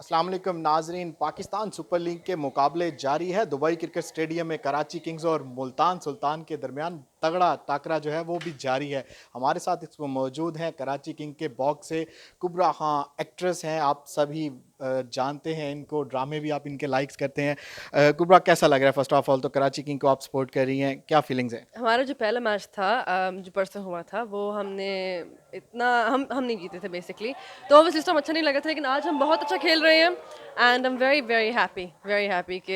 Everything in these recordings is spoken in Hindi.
अस्सलाम वालेकुम नाजरीन। पाकिस्तान सुपर लीग के मुकाबले जारी है। दुबई क्रिकेट स्टेडियम में कराची किंग्स और मुल्तान सुल्तान के दरमियान तगड़ा टाकरा जो है वो भी जारी है। हमारे साथ इसमें मौजूद हैं कराची किंग के बॉक्स से कुबरा खां, एक्ट्रेस हैं, आप सभी जानते हैं इनको, ड्रामे भी आप इनके लाइक्स करते हैं। कुबरा, कैसा लग रहा है? फर्स्ट ऑफ ऑल तो कराची किंग को आप सपोर्ट कर रही हैं, क्या फीलिंग्स हैं? हमारा जो पहला मैच था जो परसों हुआ था वो हमने इतना हम नहीं जीते थे बेसिकली। तो ऑब्वियसली सिस्टम अच्छा नहीं लगा था, लेकिन आज हम बहुत अच्छा खेल रहे हैं and I am very happy कि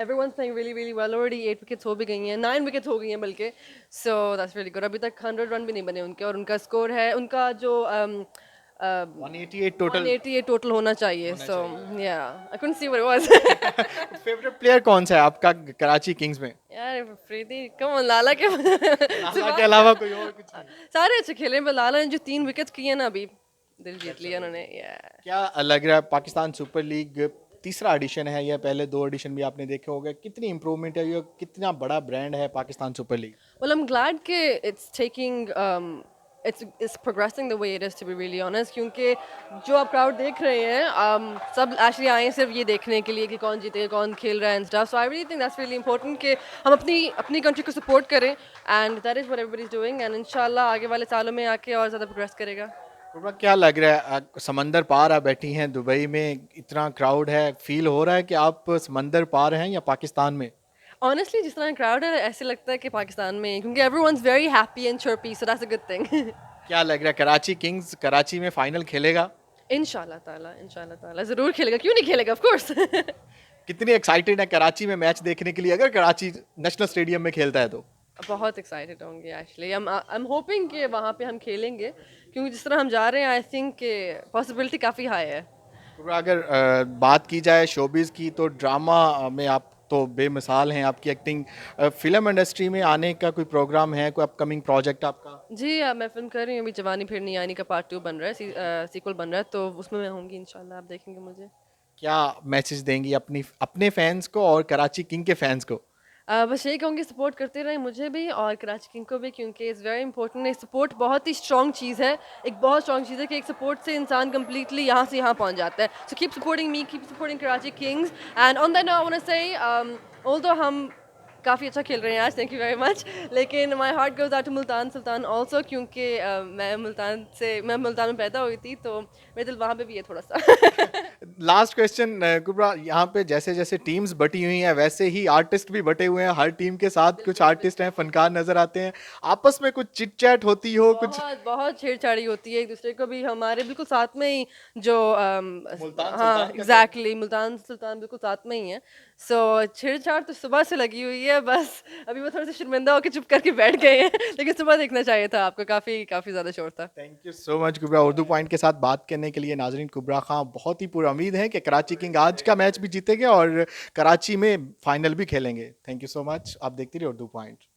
everyone playing really really well. Already 8 wickets हो भी गई हैं, 9 विकेट्स हो गई हैं बल्कि। So that's really good. अभी तक 100 रन भी नहीं बने उनके, और उनका स्कोर है, उनका जो 188 टोटल 188 टोटल होना चाहिए। होना सो चाहिए। या I couldn't see what it was. Favourite player कौन सा है आपका कराची किंग्स में? यार फ्रीदी कम ऑन, लाला के लाला के अलावा कोई और कुछ नहीं? सारे अच्छे खेले, पर लाला ने जो 3 विकेट्स किए ना अभी, दिल जीत लिया उन्होंने। क्या लग रहा है पाकिस्तान सुपर लीग तीसरा एडिशन है, या पहले दो एडिशन भी आपने देखे होंगे, कितनी इंप्रूवमेंट है, ये कितना बड़ा ब्रांड है Pakistan super league? Well, I'm glad कि it's taking it's progressing the way it is, to be really honest, क्योंकि जो आप क्राउड देख रहे हैं सब एक्चुअली आए हैं सिर्फ ये देखने के लिए कि कौन जीतेगा, कौन खेल रहा है and stuff. So I really think that's really important कि हम अपनी अपनी कंट्री को सपोर्ट करें, and that is what everybody is doing, and इंशाल्लाह आगे वाले सालों में आके और ज़्यादा प्रोग्रेस करेगा। कुबरा, क्या लग रहा है? समंदर पार आप बैठी हैं दुबई में, इतना क्राउड है, फील हो रहा है कि आप समंदर पार हैं या पाकिस्तान में? ऑनेस्टली जिस तरह क्राउड है ऐसे लगता है कि पाकिस्तान में है, क्योंकि everyone's very happy and chirpy, so that's a good thing. क्या लग रहा है कराची किंग्स कराची में फाइनल खेलेगा? इंशाल्लाह ताला ज़रूर खेलेगा, क्यों नहीं खेलेगा, ऑफ कोर्स। कितनी एक्साइटेड है कराची में मैच देखने के लिए, अगर कराची नेशनल स्टेडियम में खेलता है तो? बहुत एक्साइटेड होंगे एक्चुअली। आई एम होपिंग कि वहाँ पे हम खेलेंगे, क्योंकि जिस तरह हम जा रहे हैं आई थिंक कि पॉसिबिलिटी काफ़ी हाई है। कुबरा, अगर बात की जाए शोबिज़ की, तो ड्रामा में आप तो बेमिसाल हैं, आपकी एक्टिंग। फिल्म इंडस्ट्री में आने का कोई प्रोग्राम है, कोई अपकमिंग प्रोजेक्ट आपका? जी मैं फिल्म कर रही हूँ अभी, जवानी फिर नहीं आनी का पार्ट 2 बन रहा है, सीक्वल बन रहा है, तो उसमें मैं होंगी इंशाल्लाह, आप देखेंगे मुझे। क्या मैसेज देंगी अपनी अपने फैंस को और कराची किंग के फैंस को? बस यही कहूँगी, सपोर्ट करते रहें मुझे भी और कराची किंग को भी, क्योंकि इज़ वेरी इंपॉर्टेंट। एक सपोर्ट बहुत ही स्ट्रॉन्ग चीज़ है, एक बहुत स्ट्रॉन्ग चीज़ है कि एक सपोर्ट से इंसान कम्प्लीटली यहाँ से यहाँ पहुँच जाता है। So keep supporting me, keep supporting Karachi Kings, and on that note I want to say although हम काफ़ी अच्छा खेल रहे हैं आज, थैंक यू वेरी मच, लेकिन my heart goes out to Multan Sultan also, क्योंकि मैं मुल्तान में पैदा हुई थी, तो मेरा दिल वहाँ पे भी है थोड़ा सा। लास्ट क्वेश्चन कुबरा, यहाँ पे जैसे जैसे टीम्स बटी हुई हैं वैसे ही आर्टिस्ट भी बटे हुए हैं, हर टीम के साथ कुछ आर्टिस्ट हैं, फनकार नजर आते हैं। आपस में कुछ चिट चैट होती हो कुछ? बहुत बहुत छेड़छाड़ी होती है एक दूसरे को भी, हमारे बिल्कुल साथ में ही जो मुल्तान हाँ सुल्तान का क्या? एग्जैक्टली, मुल्तान सुल्तान बिल्कुल साथ में ही है। सो छेड़छाड़ तो सुबह से लगी हुई है, बस अभी वो थोड़े से शर्मिंदा होकर चुप करके बैठ गए हैं, लेकिन सुबह देखना चाहिए था आपको, काफ़ी काफ़ी ज़्यादा शोर था। Thank you so much Kubra, Urdu point के साथ बात करने के लिए। नाजरीन, कुबरा खां बहुत ही पूरा उम्मीद है कि कराची किंग आज का मैच भी जीतेंगे और कराची में फाइनल भी खेलेंगे। थैंक यू सो मच, आप देखते रहिए उर्दू पॉइंट।